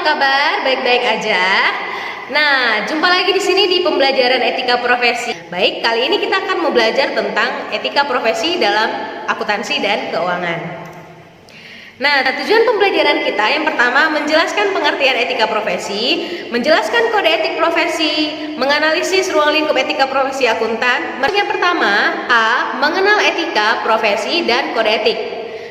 kabar? Baik-baik aja. Nah, jumpa lagi di sini di pembelajaran etika profesi. Baik, kali ini kita akan mau belajar tentang etika profesi dalam akuntansi dan keuangan. Nah, tujuan pembelajaran kita yang pertama menjelaskan pengertian etika profesi, menjelaskan kode etik profesi, menganalisis ruang lingkup etika profesi akuntan. Yang pertama, A. Mengenal etika profesi dan kode etik.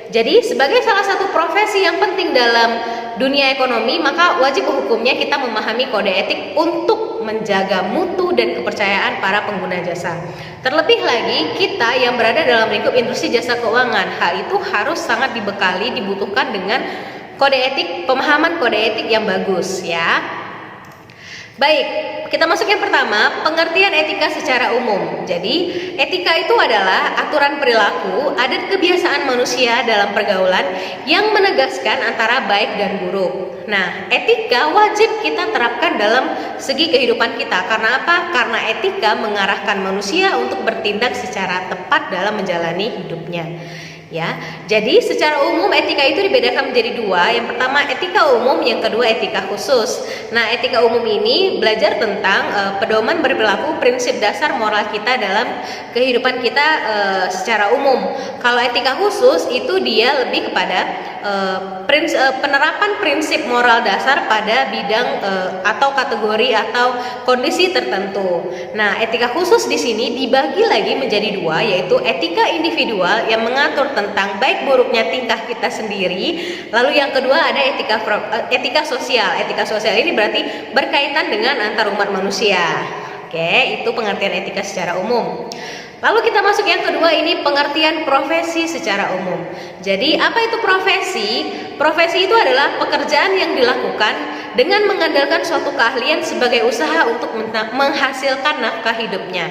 Jadi, sebagai salah satu profesi yang penting dalam dunia ekonomi, maka wajib hukumnya kita memahami kode etik untuk menjaga mutu dan kepercayaan para pengguna jasa. Terlebih lagi, kita yang berada dalam lingkup industri jasa keuangan, hal itu harus sangat dibekali, dibutuhkan dengan kode etik, pemahaman kode etik yang bagus ya. Baik, kita masuk yang pertama, pengertian etika secara umum. Jadi, etika itu adalah aturan perilaku, adat kebiasaan manusia dalam pergaulan yang menegaskan antara baik dan buruk. Nah, etika wajib kita terapkan dalam segi kehidupan kita. Karena apa? Karena etika mengarahkan manusia untuk bertindak secara tepat dalam menjalani hidupnya. Ya, jadi secara umum etika itu dibedakan menjadi dua. Yang pertama etika umum, yang kedua etika khusus. Nah, etika umum ini belajar tentang pedoman berperilaku, prinsip dasar moral kita dalam kehidupan kita secara umum. Kalau etika khusus itu dia lebih kepada penerapan prinsip moral dasar pada bidang atau kategori atau kondisi tertentu. Nah, etika khusus di sini dibagi lagi menjadi dua, yaitu etika individual yang mengatur tentang baik buruknya tingkah kita sendiri. Lalu yang kedua ada etika sosial. Etika sosial ini berarti berkaitan dengan antar umat manusia. Oke, itu pengertian etika secara umum. Lalu kita masuk yang kedua, ini pengertian profesi secara umum. Jadi apa itu profesi? Profesi itu adalah pekerjaan yang dilakukan dengan mengandalkan suatu keahlian sebagai usaha untuk menghasilkan nafkah hidupnya.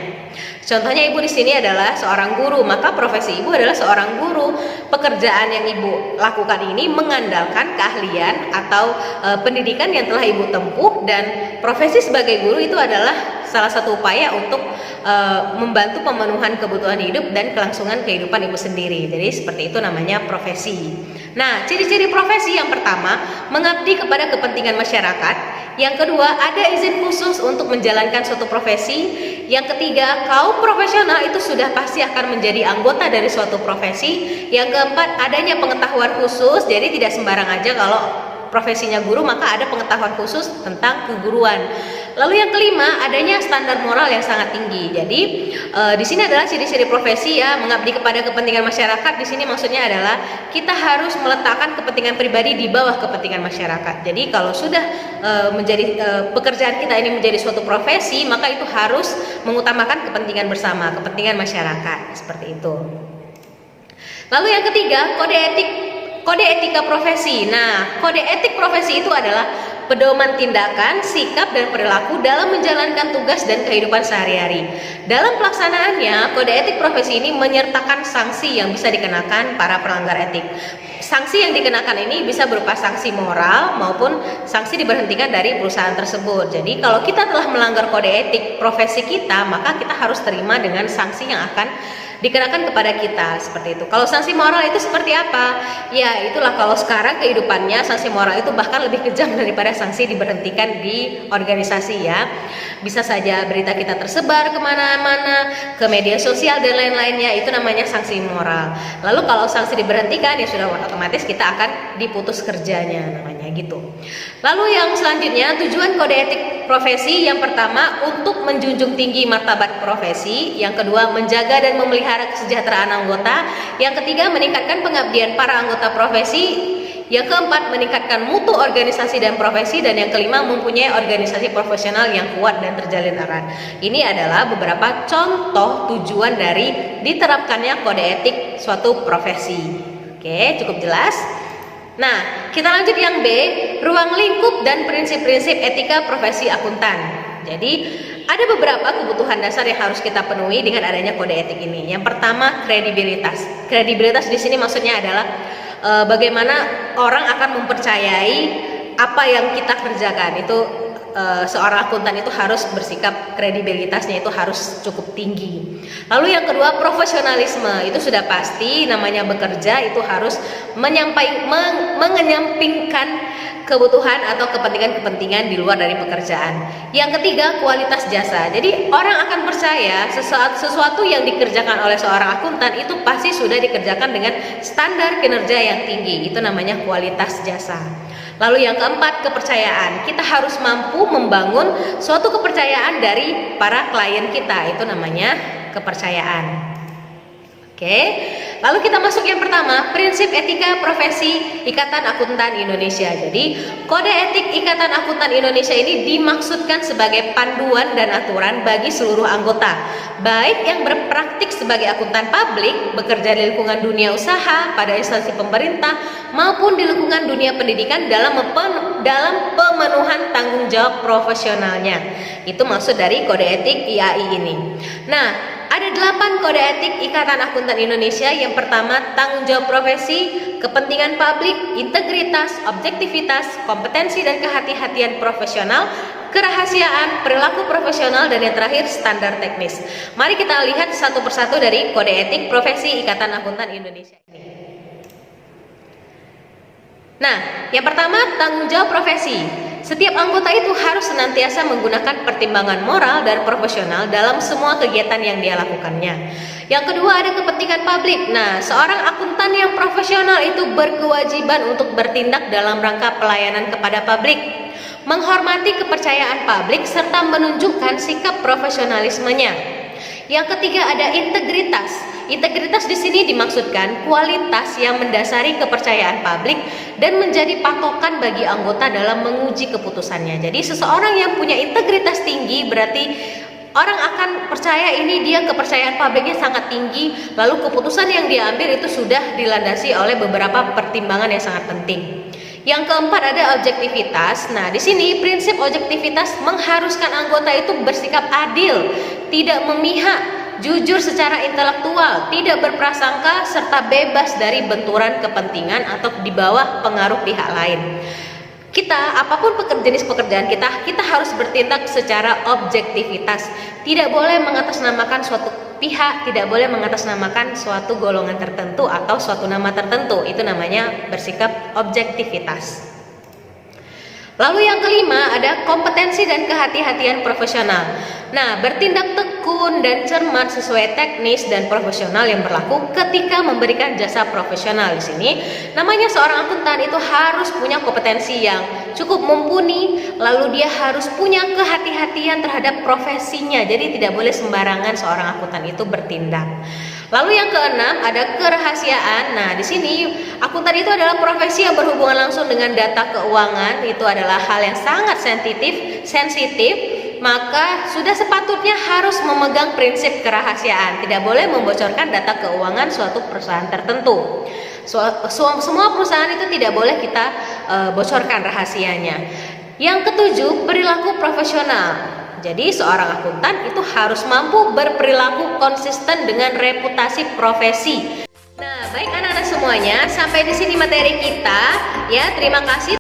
Contohnya ibu di sini adalah seorang guru, maka profesi ibu adalah seorang guru. Pekerjaan yang ibu lakukan ini mengandalkan keahlian atau pendidikan yang telah ibu tempuh, dan profesi sebagai guru itu adalah salah satu upaya untuk membantu pemenuhan kebutuhan hidup dan kelangsungan kehidupan ibu sendiri. Jadi seperti itu namanya profesi. Nah, ciri-ciri profesi yang pertama, mengabdi kepada kepentingan masyarakat. Yang kedua, ada izin khusus untuk menjalankan suatu profesi. Yang ketiga, kaum profesional itu sudah pasti akan menjadi anggota dari suatu profesi. Yang keempat, adanya pengetahuan khusus. Jadi tidak sembarang aja kalau profesinya guru, maka ada pengetahuan khusus tentang keguruan. Lalu yang kelima, adanya standar moral yang sangat tinggi. Jadi di sini adalah ciri-ciri profesi ya, mengabdi kepada kepentingan masyarakat. Di sini maksudnya adalah kita harus meletakkan kepentingan pribadi di bawah kepentingan masyarakat. Jadi kalau sudah menjadi pekerjaan kita ini menjadi suatu profesi, maka itu harus mengutamakan kepentingan bersama, kepentingan masyarakat, seperti itu. Lalu yang ketiga, kode etika profesi. Nah, kode etik profesi itu adalah pedoman tindakan, sikap, dan perilaku dalam menjalankan tugas dan kehidupan sehari-hari. Dalam pelaksanaannya, kode etik profesi ini menyertakan sanksi yang bisa dikenakan para pelanggar etik. Sanksi yang dikenakan ini bisa berupa sanksi moral maupun sanksi diberhentikan dari perusahaan tersebut. Jadi kalau kita telah melanggar kode etik profesi kita, maka kita harus terima dengan sanksi yang akan dikenakan kepada kita, seperti itu. Kalau sanksi moral itu seperti apa? Ya, itulah kalau sekarang kehidupannya sanksi moral itu bahkan lebih kejam daripada sanksi diberhentikan di organisasi ya. Bisa saja berita kita tersebar kemana-mana, ke media sosial dan lain-lainnya, itu namanya sanksi moral. Lalu kalau sanksi diberhentikan, ya sudah otomatis kita akan diputus kerjanya, namanya gitu. Lalu yang selanjutnya, tujuan kode etik profesi, yang pertama untuk menjunjung tinggi martabat profesi, yang kedua menjaga dan memelihara kesejahteraan anggota, yang ketiga meningkatkan pengabdian para anggota profesi, yang keempat meningkatkan mutu organisasi dan profesi, dan yang kelima mempunyai organisasi profesional yang kuat dan terjalin erat. Ini adalah beberapa contoh tujuan dari diterapkannya kode etik suatu profesi. Oke, cukup jelas? Nah, kita lanjut yang B, ruang lingkup dan prinsip-prinsip etika profesi akuntan. Jadi ada beberapa kebutuhan dasar yang harus kita penuhi dengan adanya kode etik ini. Yang pertama, kredibilitas. Kredibilitas di sini maksudnya adalah bagaimana orang akan mempercayai apa yang kita kerjakan. Itu seorang akuntan itu harus bersikap, kredibilitasnya itu harus cukup tinggi. Lalu yang kedua, profesionalisme. Itu sudah pasti, namanya bekerja itu harus menyampaikan kebutuhan atau kepentingan-kepentingan di luar dari pekerjaan. Yang ketiga, kualitas jasa. Jadi orang akan percaya sesuatu yang dikerjakan oleh seorang akuntan itu pasti sudah dikerjakan dengan standar kinerja yang tinggi. Itu namanya kualitas jasa. Lalu yang keempat, kepercayaan. Kita harus mampu membangun suatu kepercayaan dari para klien kita. Itu namanya kepercayaan. Oke, lalu kita masuk yang pertama, prinsip etika profesi Ikatan Akuntan Indonesia. Jadi, kode etik Ikatan Akuntan Indonesia ini dimaksudkan sebagai panduan dan aturan bagi seluruh anggota, baik yang berpraktik sebagai akuntan publik, bekerja di lingkungan dunia usaha, pada instansi pemerintah, maupun di lingkungan dunia pendidikan dalam pemenuhan tanggung jawab profesionalnya. Itu maksud dari kode etik IAI ini. Nah, ada 8 kode etik Ikatan Akuntan Indonesia. Yang pertama, tanggung jawab profesi, kepentingan publik, integritas, objektivitas, kompetensi dan kehati-hatian profesional, kerahasiaan, perilaku profesional, dan yang terakhir standar teknis. Mari kita lihat satu persatu dari kode etik profesi Ikatan Akuntan Indonesia ini. Nah, yang pertama, tanggung jawab profesi. Setiap anggota itu harus senantiasa menggunakan pertimbangan moral dan profesional dalam semua kegiatan yang dia lakukannya. Yang kedua, ada kepentingan publik. Nah, seorang akuntan yang profesional itu berkewajiban untuk bertindak dalam rangka pelayanan kepada publik, menghormati kepercayaan publik, serta menunjukkan sikap profesionalismenya. Yang ketiga, ada integritas. Integritas di sini dimaksudkan kualitas yang mendasari kepercayaan publik dan menjadi patokan bagi anggota dalam menguji keputusannya. Jadi seseorang yang punya integritas tinggi berarti orang akan percaya ini dia kepercayaan publiknya sangat tinggi, lalu keputusan yang dia ambil itu sudah dilandasi oleh beberapa pertimbangan yang sangat penting. Yang keempat, ada objektivitas. Nah, di sini prinsip objektivitas mengharuskan anggota itu bersikap adil, tidak memihak, jujur secara intelektual, tidak berprasangka, serta bebas dari benturan kepentingan atau di bawah pengaruh pihak lain. Kita, apapun jenis pekerjaan kita harus bertindak secara objektivitas. Tidak boleh mengatasnamakan suatu pihak, tidak boleh mengatasnamakan suatu golongan tertentu atau suatu nama tertentu. Itu namanya bersikap objektivitas. Lalu yang kelima, ada kompetensi dan kehati-hatian profesional. Nah, bertindak tekun dan cermat sesuai teknis dan profesional yang berlaku ketika memberikan jasa profesional. Di sini namanya seorang akuntan itu harus punya kompetensi yang cukup mumpuni, lalu dia harus punya kehati-hatian terhadap profesinya. Jadi tidak boleh sembarangan seorang akuntan itu bertindak. Lalu yang keenam, ada kerahasiaan. Nah, di sini akuntan itu adalah profesi yang berhubungan langsung dengan data keuangan. Itu adalah hal yang sangat sensitif, maka sudah sepatutnya harus memegang prinsip kerahasiaan. Tidak boleh membocorkan data keuangan suatu perusahaan tertentu. Semua perusahaan itu tidak boleh kita bocorkan rahasianya. Yang ketujuh, perilaku profesional. Jadi seorang akuntan itu harus mampu berperilaku konsisten dengan reputasi profesi. Nah, baik anak-anak semuanya, sampai di sini materi kita ya. Terima kasih.